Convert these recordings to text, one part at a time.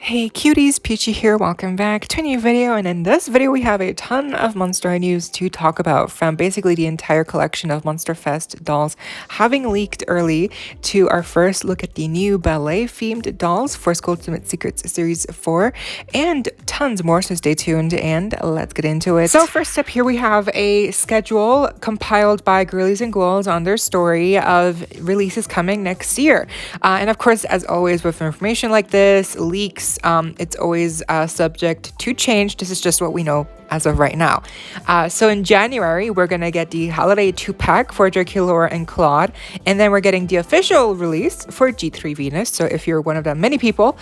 Hey cuties, Peachy here, welcome back to a new video, and in this video we have a ton of Monster news to talk about, from basically the entire collection of Monsterfest dolls having leaked early to our first look at the new ballet themed dolls for Skulltimate Secrets Series 4 and tons more, so stay tuned and let's get into it. So first up here we have a schedule compiled by Girlies and Ghouls on their story of releases coming next year, and of course, as always with information like this, leaks, it's always subject to change. This is just what we know as of right now. So in January, we're gonna get the holiday 2-pack for Jey Hologram and Claude, and then we're getting the official release for G3 Venus. So if you're one of the many people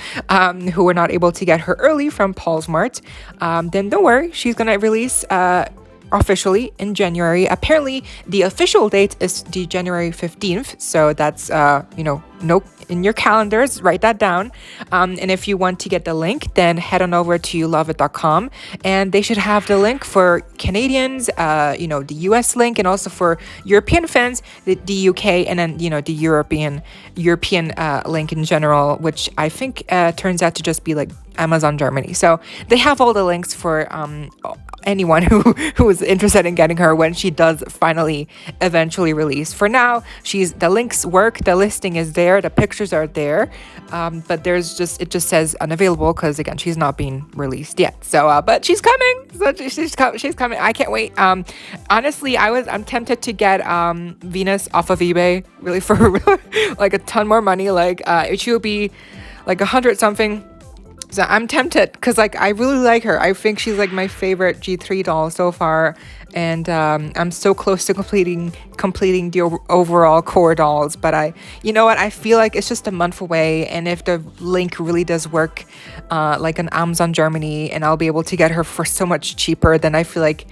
who were not able to get her early from Paul's Mart, then don't worry, she's gonna release officially in January. Apparently the official date is the January 15th, so that's note in your calendars, write that down, and if you want to get the link, then head on over to loveit.com, and they should have the link for Canadians, the US link, and also for European fans, the UK, and then the European link in general, which I think turns out to just be like Amazon Germany. So they have all the links for anyone who is interested in getting her when she does finally eventually release. For now, the links work, the listing is there, the pictures are there, but it just says unavailable because again, she's not being released yet. So but she's coming. So she's coming. I can't wait. Honestly, I'm tempted to get Venus off of eBay, really, for like a ton more money. Like she will be like 100 something. So I'm tempted because I really like her. I think she's like my favorite G3 doll so far, and I'm so close to completing the overall core dolls. But I feel like it's just a month away, and if the link really does work, like on Amazon Germany, and I'll be able to get her for so much cheaper, then I feel like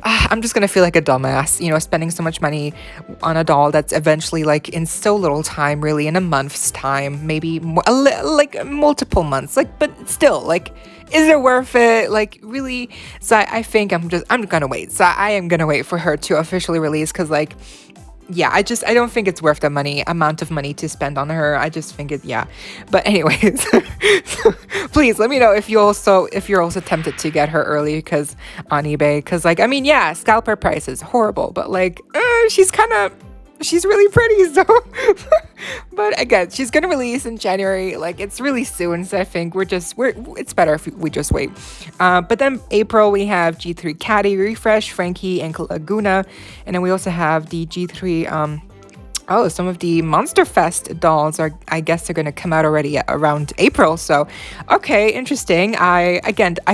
I'm just gonna feel like a dumbass, spending so much money on a doll that's eventually, like, in so little time, really, in a month's time, maybe like multiple months, like, but still, like, is it worth it? Like, really? So I think I'm gonna wait. So I am gonna wait for her to officially release, because, like, yeah, I don't think it's worth the amount of money to spend on her. I just think yeah. But anyways, please let me know if you're also tempted to get her early on eBay, because like, I mean, yeah, scalper price is horrible, but like, she's really pretty, so but again, she's gonna release in January, like, it's really soon, so I think it's better if we just wait. But then April we have G3 Caddy, Refresh, Frankie, and Laguna, and then we also have the G3 some of the Monsterfest dolls I guess they're going to come out already around April. So, okay, interesting. I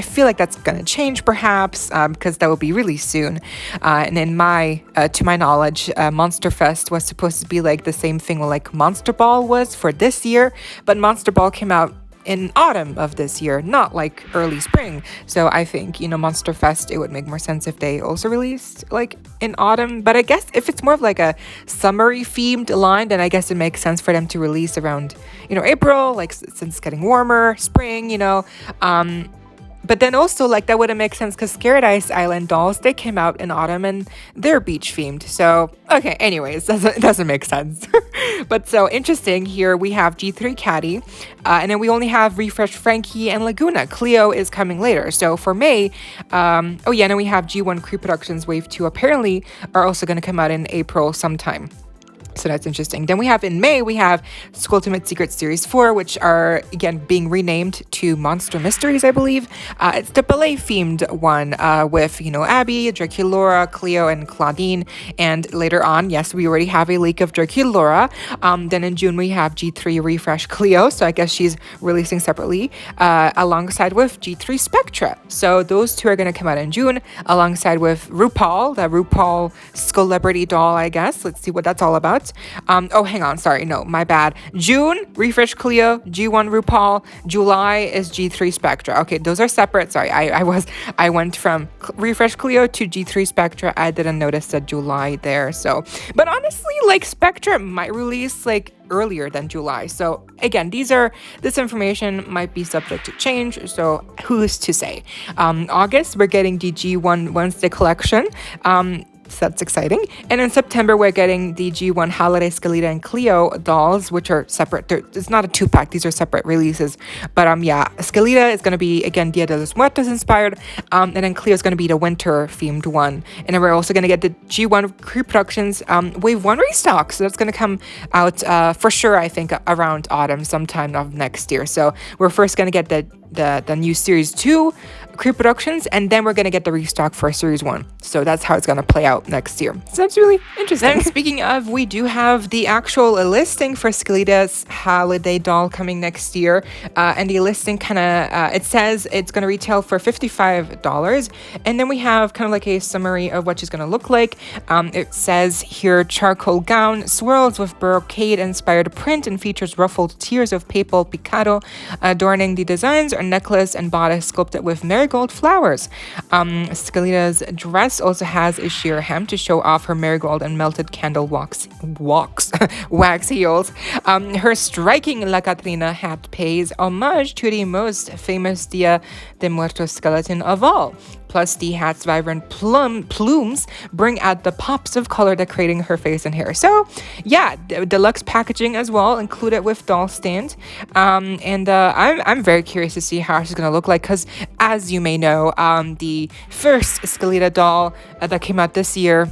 feel like that's going to change perhaps, because that will be really soon. And to my knowledge, Monsterfest was supposed to be like the same thing like Monster Ball was for this year, but Monster Ball came out in autumn of this year, not like early spring. So I think, Monsterfest, it would make more sense if they also released like in autumn. But I guess if it's more of like a summery themed line, then I guess it makes sense for them to release around, April, like, since it's getting warmer, spring, But then also, like, that wouldn't make sense because Scared Ice Island dolls, they came out in autumn and they're beach themed. So, okay, anyways, it doesn't make sense. But so interesting, here we have G3 Caddy, and then we only have Refresh Frankie and Laguna. Cleo is coming later. So for May, and then we have G1 Crew Productions Wave 2 apparently are also going to come out in April sometime. So that's interesting. Then we have in May, we have Skulltimate Secrets Series 4, which are, again, being renamed to Monster Mysteries, I believe. It's the ballet-themed one with, Abby, Jey Hologram, Cleo, and Claudine. And later on, yes, we already have a leak of Jey Hologram. Then in June, we have G3 Refresh Cleo. So I guess she's releasing separately alongside with G3 Spectra. So those two are going to come out in June alongside with RuPaul, the RuPaul Celebrity doll, I guess. Let's see what that's all about. Hang on, sorry, no, my bad. June, Refresh Cleo, G1 RuPaul. July is G3 Spectra. Okay, those are separate. Sorry, I went from Refresh Cleo to G3 Spectra. I didn't notice the July there. So, but honestly, like, Spectra might release like earlier than July. So again, this information might be subject to change. So who's to say? August, we're getting the G1 Wednesday collection. So that's exciting. And in September, we're getting the G1 Holiday Skelita and Cleo dolls, which are separate. It's not a 2-pack. These are separate releases. But yeah, Skelita is going to be, again, Dia de los Muertos inspired. And then Cleo is going to be the winter-themed one. And then we're also going to get the G1 Reproductions Wave 1 restock. So that's going to come out for sure, I think, around autumn sometime of next year. So we're first going to get the new Series 2 Reproductions, and then we're going to get the restock for Series 1. So that's how it's going to play out next year. So that's really interesting. Then speaking of, we do have the actual listing for Skelita's holiday doll coming next year. And the listing kind of, it says it's going to retail for $55. And then we have kind of like a summary of what she's going to look like. It says here, charcoal gown swirls with brocade-inspired print and features ruffled tiers of papal picado adorning the designs. A necklace and bodice sculpted with marigold flowers. Skelita's dress also has a sheer hem to show off her marigold and melted candle wax heels. Her striking La Catrina hat pays homage to the most famous Dia de Muertos skeleton of all. Plus, the hat's vibrant plumes bring out the pops of color decorating her face and hair. So, yeah, deluxe packaging as well, included with doll stand. I'm very curious to see how she's going to look like, because as you may know, the first Skelita doll that came out this year,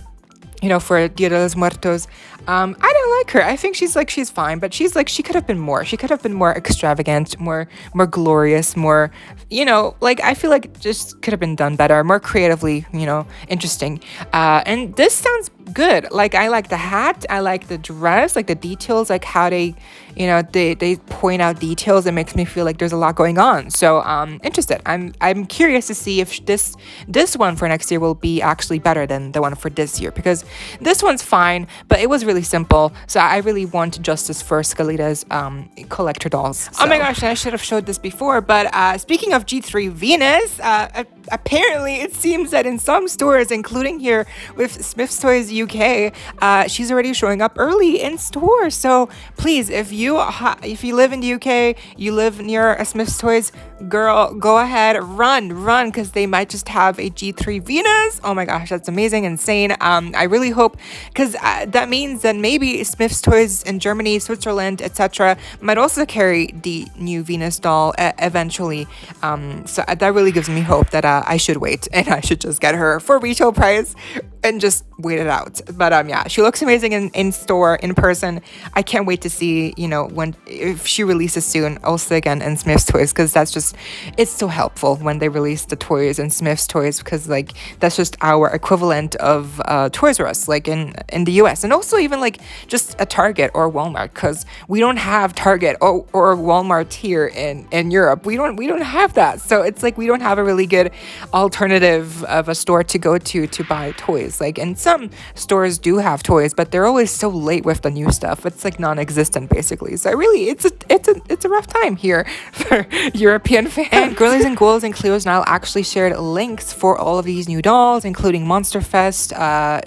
you know, for Dia de los Muertos, I don't like her. I think she's fine, but she could have been more. She could have been more extravagant, more glorious, more, you know, like, I feel like just could have been done better, more creatively, you know, interesting. And this sounds good. Like, I like the hat, I like the dress, like the details, like how they, you know, they point out details. It makes me feel like there's a lot going on. So interested. I'm curious to see if this one for next year will be actually better than the one for this year, because this one's fine, but it was really simple. So I really want justice for Skelita's collector dolls. So. Oh my gosh, I should have showed this before, but speaking of G3 Venus, apparently it seems that in some stores, including here with Smith's Toys UK, she's already showing up early in stores. So please, if you live in the UK, you live near a Smith's Toys, girl, go ahead, run, because they might just have a G3 Venus. Oh my gosh, that's amazing, insane. I really hope, because that means that maybe Smith's Toys in Germany, Switzerland, etc. might also carry the new Venus doll eventually. So that really gives me hope that I should wait and I should just get her for retail price and just wait it out. But yeah, she looks amazing in store, in person. I can't wait to see, you know, if she releases soon, also again in Smith's Toys, because that's just, it's so helpful when they release the toys in Smith's Toys, because like that's just our equivalent of Toys R Us, like in the US, and also even like just a Target or Walmart, because we don't have Target or Walmart here in Europe. We don't have that. So it's like we don't have a really good alternative of a store to go to buy toys. Like, and some stores do have toys, but they're always so late with the new stuff. It's like non-existent basically. So really, it's a rough time here for European fans. And Girlies and Ghouls and Cleo's Now actually shared links for all of these new dolls, including Monsterfest,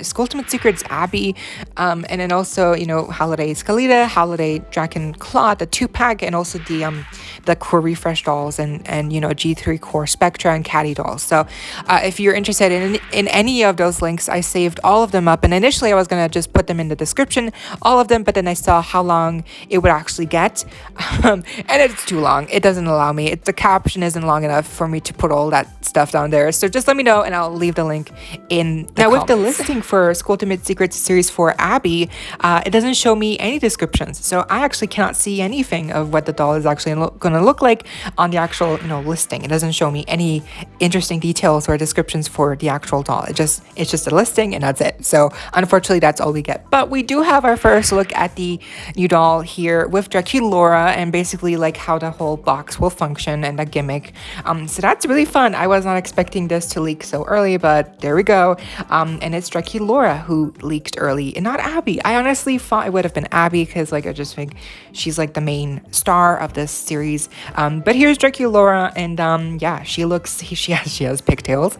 Skulltimate Secrets Abby, and then also, you know, Holiday Skelita, Holiday Dragon Claw, the 2-pack, and also the Core Refresh dolls, and you know, G3 Core Spectra and Caddy dolls. So if you're interested in any of those links, I saved all of them up, and initially I was gonna just put them in the description, all of them, but then I saw how long it would actually get, and it's too long. It doesn't allow me. The caption isn't long enough for me to put all that stuff down there. So just let me know, and I'll leave the link in the comments. With the listing for Skulltimate Secrets Series 4 Abby, it doesn't show me any descriptions, so I actually cannot see anything of what the doll is actually going to look like on the actual, you know, listing. It doesn't show me any interesting details or descriptions for the actual doll. It's just a listing, and that's it. So unfortunately, that's all we get. But we do have our first look at the new doll here with Draculaura, and basically like how the whole box will function and the gimmick. So that's really fun. I was not expecting this to leak so early, but there we go. And it's Draculaura who leaked early, and not Abby. I honestly thought it would have been Abby, because like I just think she's like the main star of this series. But here's Draculaura, and yeah, she has pigtails,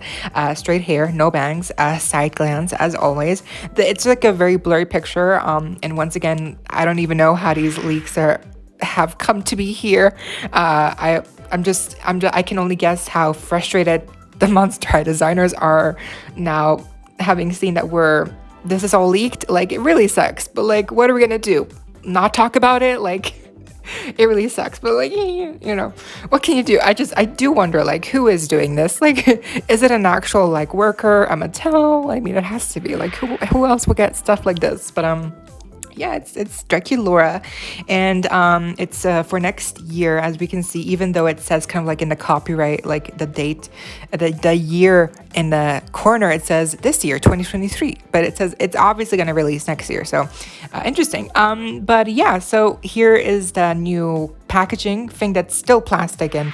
straight hair, no bangs, side glands as always. It's like a very blurry picture, and once again, I don't even know how these leaks have come to be here. I can only guess how frustrated the Monster High designers are now having seen that this is all leaked, like, it really sucks. But like, what are we gonna do? Not talk about it? Like, it really sucks. But like, you know, what can you do? I do wonder, like, who is doing this? Like, is it an actual like worker, a Mattel? I mean, it has to be. Like, who else would get stuff like this? But yeah, it's Draculaura, and it's for next year, as we can see, even though it says kind of like in the copyright, like the date, the year in the corner, it says this year, 2023, but it says it's obviously going to release next year. So interesting. But yeah, so here is the new packaging thing that's still plastic, and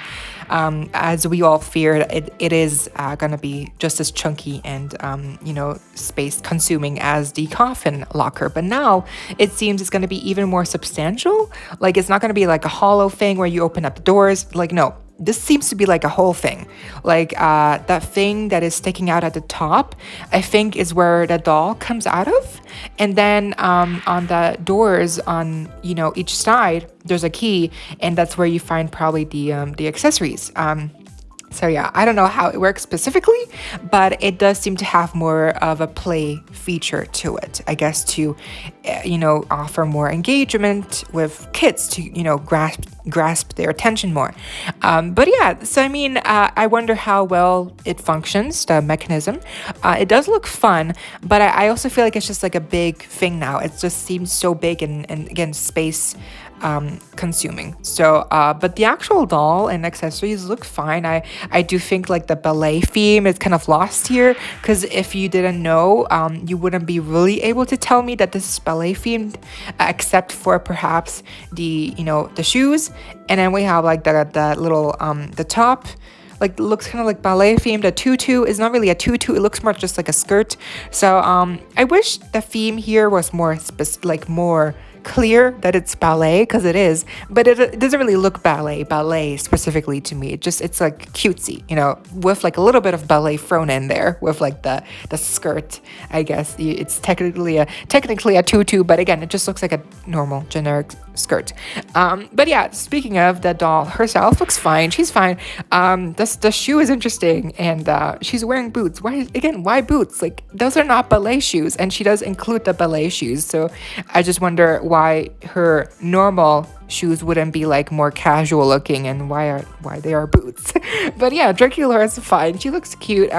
as we all feared, it is going to be just as chunky and, you know, space consuming as the coffin locker. But now it seems it's going to be even more substantial. Like, it's not going to be like a hollow thing where you open up the doors. Like, no, this seems to be like a whole thing. Like, that thing that is sticking out at the top, I think, is where the doll comes out of. And then on the doors on, you know, each side, there's a key, and that's where you find probably the accessories. So yeah, I don't know how it works specifically, but it does seem to have more of a play feature to it, I guess, to, you know, offer more engagement with kids, to, you know, grasp their attention more. But yeah, so I mean, I wonder how well it functions, the mechanism. It does look fun, but I also feel like it's just like a big thing now. It just seems so big and again, space consuming. So but the actual doll and accessories look fine. I do think like the ballet theme is kind of lost here, because if you didn't know, you wouldn't be really able to tell me that this is ballet themed, except for perhaps the, you know, the shoes. And then we have like the little the top, like, looks kind of like ballet themed. A tutu is not really a tutu, it looks more just like a skirt. So I wish the theme here was more more clear that it's ballet, because it is, but it doesn't really look ballet specifically to me. It's like cutesy, you know, with like a little bit of ballet thrown in there with like the skirt. I guess it's technically a tutu, but again, it just looks like a normal generic skirt. But yeah, speaking of, the doll herself looks fine. She's fine. The shoe is interesting, and she's wearing boots. Why boots? Like, those are not ballet shoes, and she does include the ballet shoes. So I just wonder why her normal shoes wouldn't be like more casual looking, and why they are boots. But yeah, Draculaura is fine. She looks cute.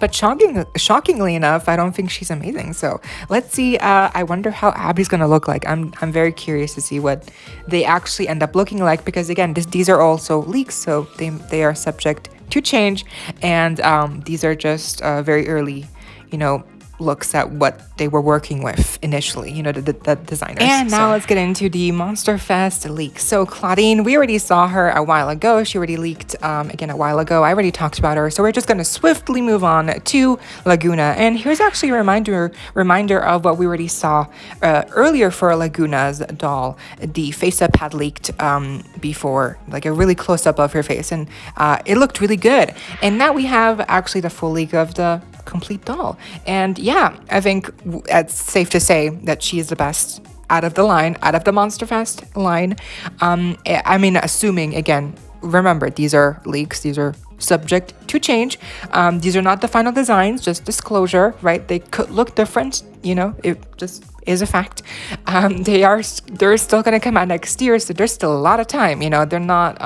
But shockingly enough, I don't think she's amazing. So let's see. I wonder how Abby's gonna look like. I'm very curious to see what they actually end up looking like, because again, these are also leaks, so they are subject to change, and these are just very early, you know, looks at what they were working with initially, you know, the designers. And now let's get into the Monsterfest leak. So Claudine, we already saw her a while ago. She already leaked again a while ago. I already talked about her. So we're just going to swiftly move on to Laguna. And here's actually a reminder of what we already saw earlier for Laguna's doll. The face-up had leaked before, like a really close-up of her face. And it looked really good. And now we have actually the full leak of the complete doll. And yeah, I think it's safe to say that she is the best out of the line, out of the Monsterfest line. I mean, assuming, again, remember, these are leaks, these are subject to change. These are not the final designs, just disclosure, right? They could look different, you know, it just is a fact. They're still going to come out next year, so there's still a lot of time, you know. They're not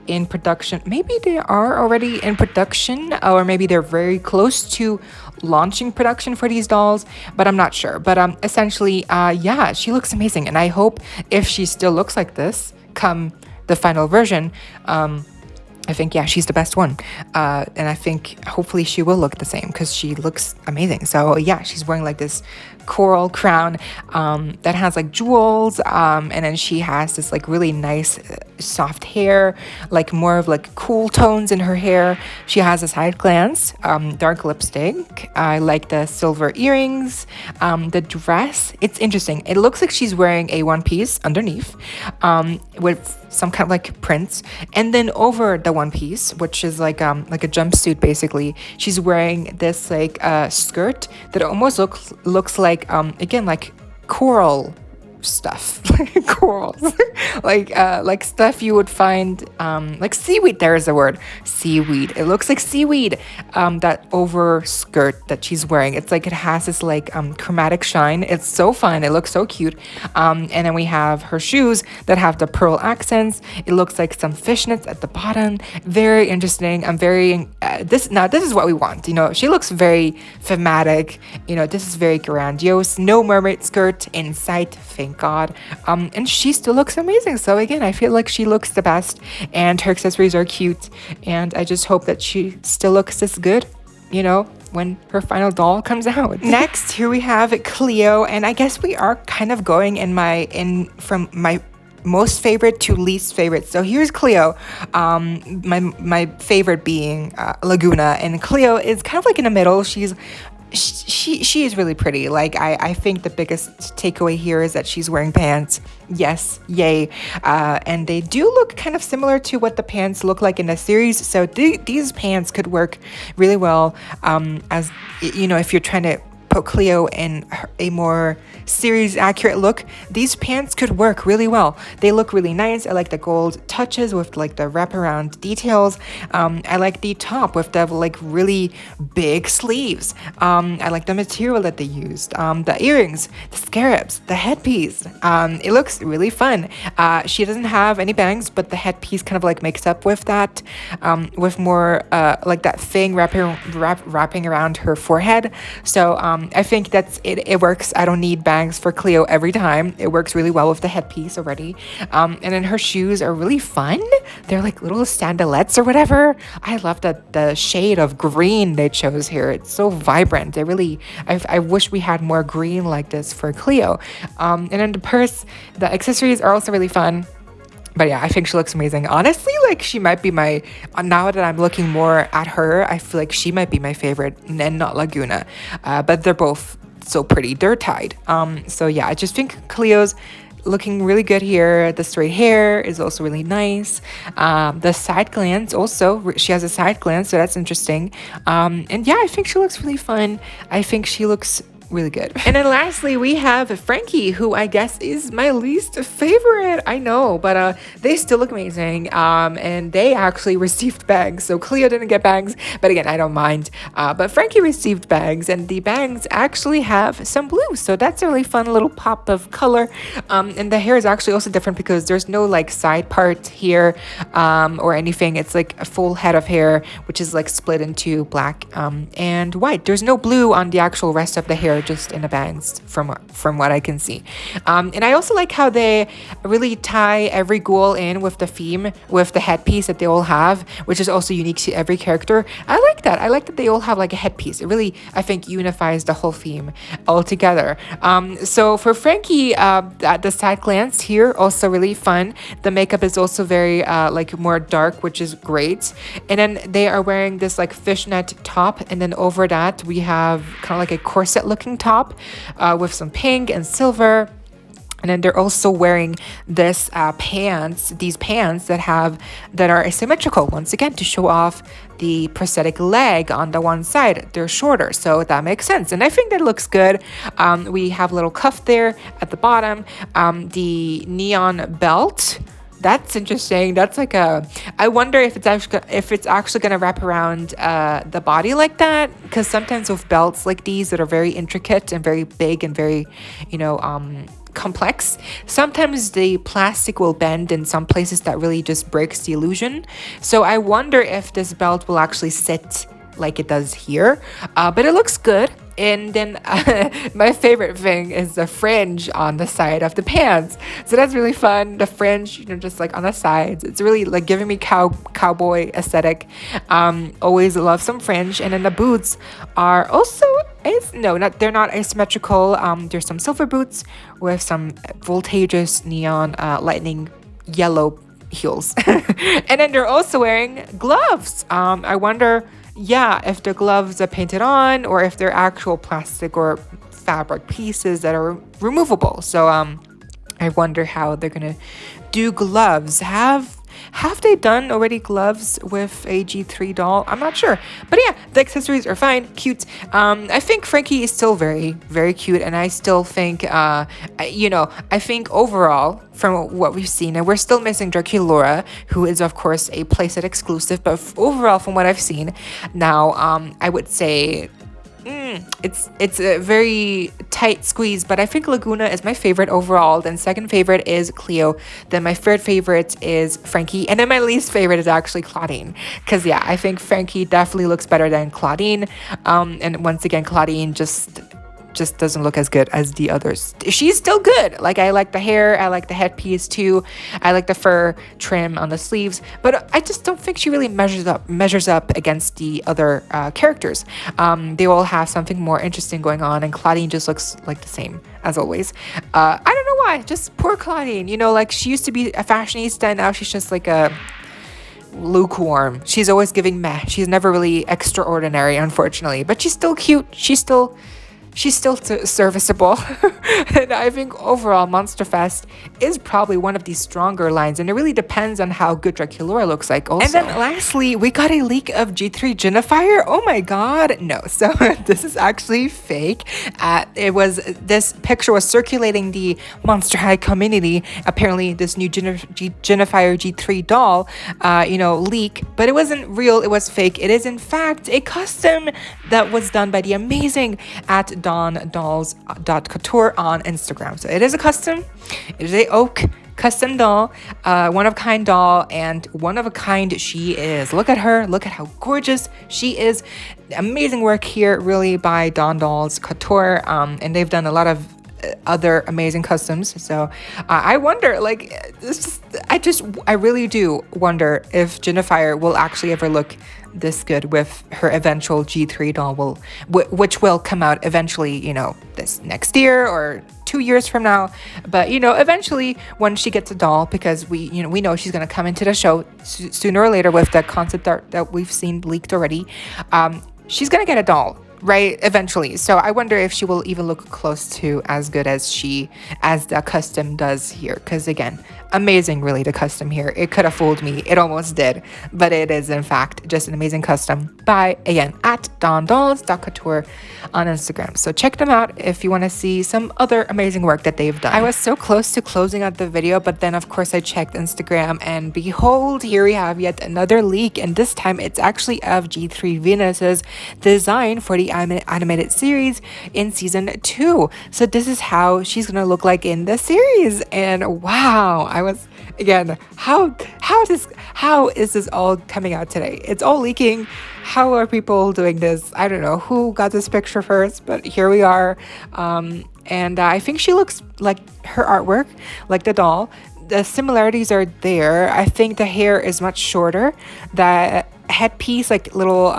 in production. Maybe they are already in production, or maybe they're very close to launching production for these dolls, but I'm not sure. But essentially, yeah, she looks amazing, and I hope if she still looks like this come the final version, I think, yeah, she's the best one. And I think hopefully she will look the same, because she looks amazing. So yeah, she's wearing like this coral crown that has like jewels, and then she has this like really nice soft hair, like more of like cool tones in her hair. She has a side glance, dark lipstick. I like the silver earrings. The dress, it's interesting. It looks like she's wearing a one piece underneath, with some kind of like prints, and then over the one piece, which is like a jumpsuit basically, she's wearing this like skirt that almost looks like again like coral stuff, like corals, like stuff you would find, like seaweed. There is a word, seaweed. It looks like seaweed. That over skirt that she's wearing, it's like it has this like chromatic shine. It's so fun. It looks so cute. And then we have her shoes that have the pearl accents. It looks like some fishnets at the bottom. Very interesting. I'm very this is what we want. You know, she looks very thematic. You know, this is very grandiose. No mermaid skirt in sight, thank God. And she still looks amazing. So again, I feel like she looks the best, and her accessories are cute. And I just hope that she still looks this good, you know, when her final doll comes out. Next, here we have Cleo, and I guess we are kind of going from my most favorite to least favorite. So here's Cleo, my favorite being Laguna, and Cleo is kind of like in the middle. She is really pretty. Like I think the biggest takeaway here is that she's wearing pants. Yes, yay. And they do look kind of similar to what the pants look like in the series. So these pants could work really well, as you know, if you're trying to put Cleo in a more series accurate look. These pants could work really well. They look really nice. I like the gold touches with like the wraparound details. I like the top with the like really big sleeves. I like the material that they used. The earrings, the scarabs, the headpiece. It looks really fun. She doesn't have any bangs, but the headpiece kind of like makes up with that, with more like that thing wrapping around her forehead. So I think that's it. It works. I don't need bangs for Cleo every time. It works really well with the headpiece already. And then her shoes are really fun. They're like little sandalettes or whatever. I love the shade of green they chose here. It's so vibrant. I wish we had more green like this for Cleo. And then the purse, the accessories are also really fun. But yeah, I think she looks amazing. Honestly, like she might be now that I'm looking more at her, I feel like she might be my favorite and not Laguna. But they're both so pretty. They're tied. So yeah, I just think Cleo's looking really good here. The straight hair is also really nice. The side glance also, she has a side glance, so that's interesting. And yeah, I think she looks really fun. I think she looks really good. And then lastly, we have Frankie, who I guess is my least favorite. I know, but they still look amazing. And they actually received bags. So Cleo didn't get bags, but again, I don't mind. But Frankie received bags, and the bags actually have some blue. So that's a really fun little pop of color. And the hair is actually also different because there's no like side part here, or anything. It's like a full head of hair, which is like split into black and white. There's no blue on the actual rest of the hair, just in the bangs from what I can see. And I also like how they really tie every ghoul in with the theme, with the headpiece that they all have, which is also unique to every character. I like that. I like that they all have like a headpiece. It really, I think, unifies the whole theme all together. So for Frankie, the side glance here, also really fun. The makeup is also very like more dark, which is great. And then they are wearing this like fishnet top, and then over that we have kind of like a corset looking top with some pink and silver. And then they're also wearing these pants that are asymmetrical, once again, to show off the prosthetic leg on the one side. They're shorter, so that makes sense. And I think that looks good. We have a little cuff there at the bottom. The neon belt, that's interesting. That's like I wonder if it's actually gonna wrap around the body like that, because sometimes with belts like these that are very intricate and very big and very, you know, complex, sometimes the plastic will bend in some places that really just breaks the illusion. So I wonder if this belt will actually sit like it does here, but it looks good. And then my favorite thing is the fringe on the side of the pants. So that's really fun. The fringe, you know, just like on the sides. It's really like giving me cowboy aesthetic. Always love some fringe. And then the boots are also, they're not asymmetrical. There's some silver boots with some voltageous neon lightning yellow heels. And then they're also wearing gloves. I wonder, if the gloves are painted on or if they're actual plastic or fabric pieces that are removable. So I wonder how they're gonna do gloves. Have they done already gloves with a G3 doll? I'm not sure. But yeah, the accessories are fine, cute. I think Frankie is still very, very cute. And I still think, you know, I think overall, from what we've seen, and we're still missing Draculaura, who is, of course, a playset exclusive. But overall, from what I've seen, now, I would say it's a very tight squeeze, but I think Laguna is my favorite overall. Then second favorite is Cleo. Then my third favorite is Frankie. And then my least favorite is actually Claudine. Because yeah, I think Frankie definitely looks better than Claudine. And once again, Claudine just doesn't look as good as the others. She's still good. Like, I like the hair, I like the headpiece too, I like the fur trim on the sleeves, but I just don't think she really measures up against the other characters. They all have something more interesting going on, and Claudine just looks like the same as always. I don't know why, just poor Claudine, you know, like she used to be a fashionista and now she's just like a lukewarm. She's always giving meh. She's never really extraordinary, unfortunately, but she's still cute. She's still serviceable. And I think overall Monsterfest is probably one of the stronger lines, and it really depends on how good Draculaura looks like also. And then lastly, we got a leak of G3 Jinafire. Oh my god, no. So this is actually fake. This picture was circulating the Monster High community. Apparently this new Jinafire G3 doll, you know, leak, but it wasn't real, it was fake. It is in fact a custom that was done by the amazing at dawndolls.couture on Instagram. So it is a custom. It is a oak custom doll, one of a kind doll, and one of a kind she is. Look at her. Look at how gorgeous she is. Amazing work here, really, by dawndolls.couture, and they've done a lot of other amazing customs. So I wonder, like, I really do wonder if Jinafire will actually ever look this good with her eventual G3 doll, which will come out eventually, you know, this next year or 2 years from now. But you know, eventually when she gets a doll, because we know she's gonna come into the show sooner or later with the concept art that we've seen leaked already. She's gonna get a doll, right, eventually. So I wonder if she will even look close to as good as the custom does here, because again, amazing, really, the custom here. It could have fooled me, it almost did, but it is in fact just an amazing custom by, again, at dawndolls.couture on Instagram. So check them out if you want to see some other amazing work that they've done. I was so close to closing out the video, but then of course I checked Instagram, and behold, here we have yet another leak, and this time it's actually of G3 Venus's design for the animated series in season 2. So this is how she's gonna look like in the series, and wow, I was, again, how is this all coming out today? It's all leaking. How are people doing this? I don't know who got this picture first, but here we are. And I think she looks like her artwork, like the doll. The similarities are there. I think the hair is much shorter. The headpiece, like little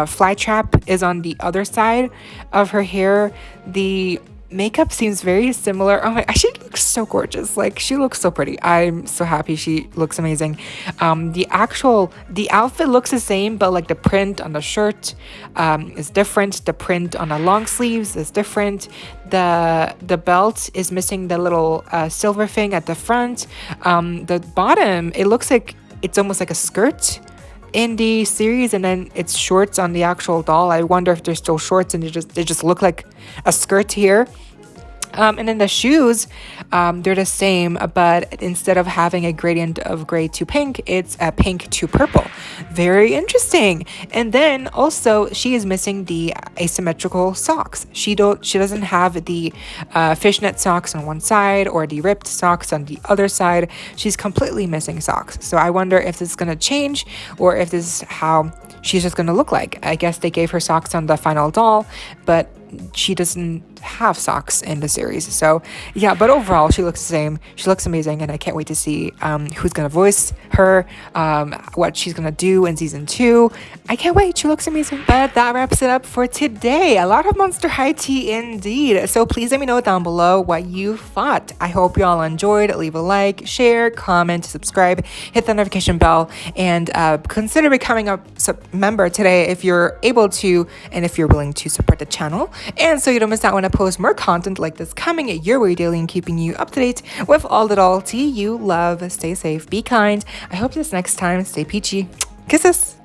fly trap, is on the other side of her hair. The makeup seems very similar. Oh my, she looks so gorgeous. Like, she looks so pretty. I'm so happy. She looks amazing. The outfit looks the same, but like the print on the shirt is different. The print on the long sleeves is different. The belt is missing the little silver thing at the front. The bottom, it looks like it's almost like a skirt in the series, and then it's shorts on the actual doll. I wonder if they're still shorts and they just look like a skirt here. And then the shoes, they're the same, but instead of having a gradient of gray to pink, it's a pink to purple. Very interesting. And then also she is missing the asymmetrical socks. She doesn't have the fishnet socks on one side or the ripped socks on the other side. She's completely missing socks. So I wonder if this is going to change, or if this is how she's just going to look like. I guess they gave her socks on the final doll, but she doesn't have socks in the series. So yeah, but overall she looks the same. She looks amazing, and I can't wait to see who's gonna voice her, what she's gonna do in season 2. I can't wait. She looks amazing. But that wraps it up for today. A lot of Monster High tea indeed. So please let me know down below what you thought. I hope you all enjoyed. Leave a like, share, comment, subscribe, hit the notification bell, and consider becoming a member today if you're able to, and if you're willing to support the channel. And so you don't miss out when I post more content like this coming your way daily and keeping you up to date with all the doll tea you love. Stay safe, be kind. I hope this next time, stay peachy. Kisses!